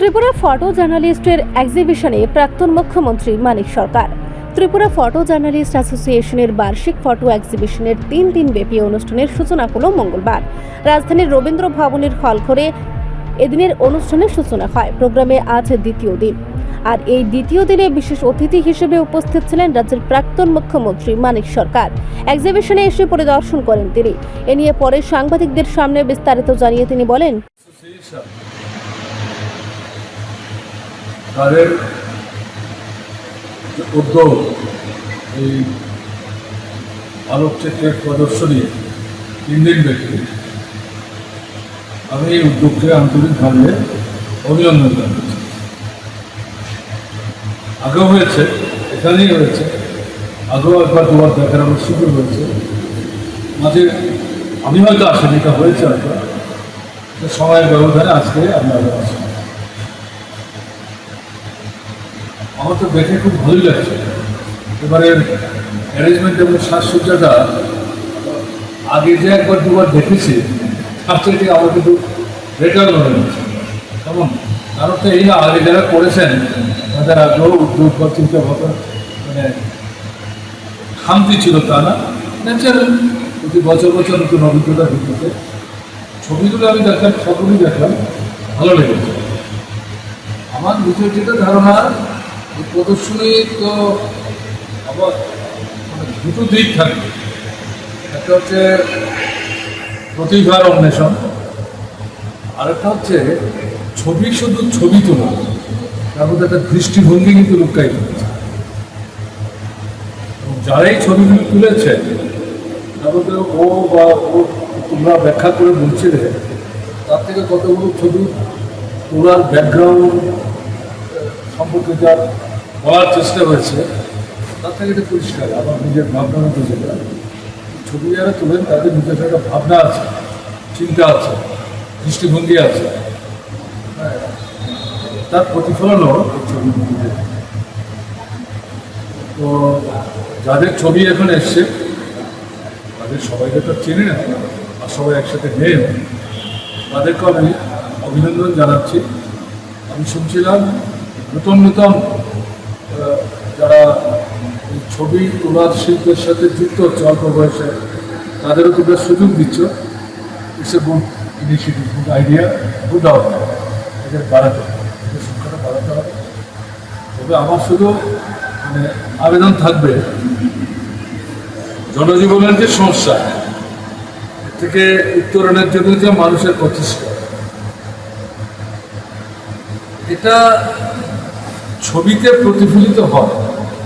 Tripura photo জার্নালিস্টের এক্সিবিশনে প্রাক্তন মুখ্যমন্ত্রী মানিক সরকার। Tripura photo journalist অ্যাসোসিয়েশনের বার্ষিক ফটো এক্সিবিশনের 3 দিন ব্যাপী অনুষ্ঠানের সূচনা হলো মঙ্গলবার রাজধানীর রবীন্দ্র ভবনের হলঘরে। এদিনের অনুষ্ঠানের সূচনা হয়। প্রোগ্রামে আজ দ্বিতীয় দিন, আর এই দ্বিতীয় দিনে বিশেষ অতিথি হিসেবে উপস্থিত ছিলেন রাজ্যের প্রাক্তন মুখ্যমন্ত্রী মানিক সরকার। এক্সিবিশনে এসে পরিদর্শন করেন তিনি। এ নিয়ে পরে সাংবাদিকদের সামনে বিস্তারিত জানিয়ে তিনি বলেন, তাদের উদ্যোগ এই আলোকচিত্রের প্রদর্শনী 3 দিন ব্যাপী, আমি এই উদ্যোগকে আন্তরিকভাবে অভিনন্দন জানাচ্ছি। আগেও হয়েছে, এখানেই হয়েছে, আগেও একবার দুবার দেখার আমার সুযোগ হয়েছে। মাঝে আমি হয়তো আসেনি, এটা হয়েছে হয়তো সময়ের ব্যবধানে আজকে আমি আগে আসি। আমার তো দেখে খুব ভালোই লাগছে। এবারের অ্যারেঞ্জমেন্ট এবং সাজসজ্জাটা আগে যে একবার দুবার দেখেছি তার থেকে আমার কিন্তু বেটার মনে হচ্ছে। কেমন কারণ তো এই না, আগে যারা করেছেন তাদের আগ্রহ উদ্যোগ বা চিন্তা ভাবনা মানে খামতি ছিল তা না, ন্যাচারাল প্রতি বছর বছর নতুন অভিজ্ঞতা ভিত্তিতে ছবিগুলো আমি দেখলাম, সবগুলোই দেখলাম, ভালো লেগেছে। আমার নিজের যেটা ধারণা, এই প্রদর্শনী তো আবার দুটো দিক থাকবে। একটা হচ্ছে প্রতিভার অন্বেষণ, আরেকটা হচ্ছে ছবি শুধু ছবি তোলা, তার মধ্যে একটা দৃষ্টিভঙ্গি কিন্তু লুকায়িত হচ্ছে। এবং যারাই ছবিগুলো তুলেছে তার মধ্যে ও বা ও তোমরা ব্যাখ্যা করে বলছিলে, তার থেকে কতগুলো ছবি তোলার ব্যাকগ্রাউন্ড সম্পর্কে যা বলার চেষ্টা হয়েছে তার থেকে এটা পরিষ্কার। আমার নিজের ভাবনা মতো যেটা ছবি যারা তোলেন তাদের নিজস্ব একটা ভাবনা আছে, চিন্তা আছে, দৃষ্টিভঙ্গি আছে, তার প্রতিফলনও ছবি তুলে। তো যাদের ছবি এখন এসছে তাদের সবাইকে তো চিনি না, আর সবাই একসাথে নেই, তাদেরকে আমি অভিনন্দন জানাচ্ছি। আমি শুনছিলাম নতুন নতুন যারা ছবি তোলার শিল্পের সাথে যুক্ত হচ্ছে অল্প বয়সে, তাদেরও তোমরা সুযোগ দিচ্ছ। It's a good initiative, good idea, good outcome. এদের বাড়াতে হবে, এদের সংখ্যাটা বাড়াতে হবে। তবে আমার শুধু মানে আবেদন থাকবে, জনজীবনের যে সমস্যা এর থেকে উত্তরণের জন্য যে মানুষের প্রচেষ্টা, এটা ছবিতে প্রতিফলিত হয়।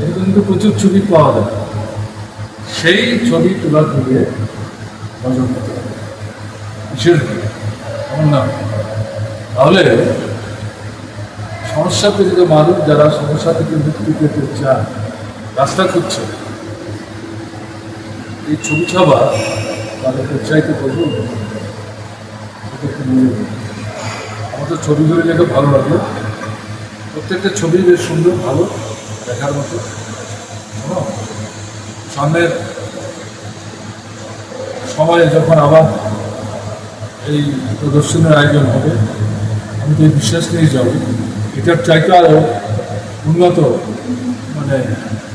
এরকম কিন্তু প্রচুর ছবি পাওয়া যায়, সেই ছবি তোলা থেকে নজর দিতে হবে বিশেষ করে। এমন না তাহলে সমস্যা পীড়িত মানুষ যারা সমস্যা থেকে মুক্তি পেতে চায়, রাস্তা খুঁজছে, এই ছবি ছাপা তাদেরকে উৎসাহিত করবো। আমার তো ছবিগুলো দেখে ভালো লাগলো, প্রত্যেকটা ছবি বেশ সুন্দর, ভালো দেখার মতো। সামনের সময়ে যখন আবার এই প্রদর্শনীর আয়োজন হবে, আমি তো এই বিশ্বাস নিয়ে যাব এটার চাইতে আরও উন্নত মানে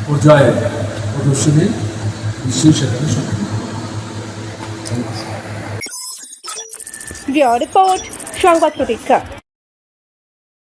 পর্যায়ে প্রদর্শনী নিশ্চয়ই সেখানে সম্ভব। রিপোর্ট সংবাদ প্রতীক্ষা।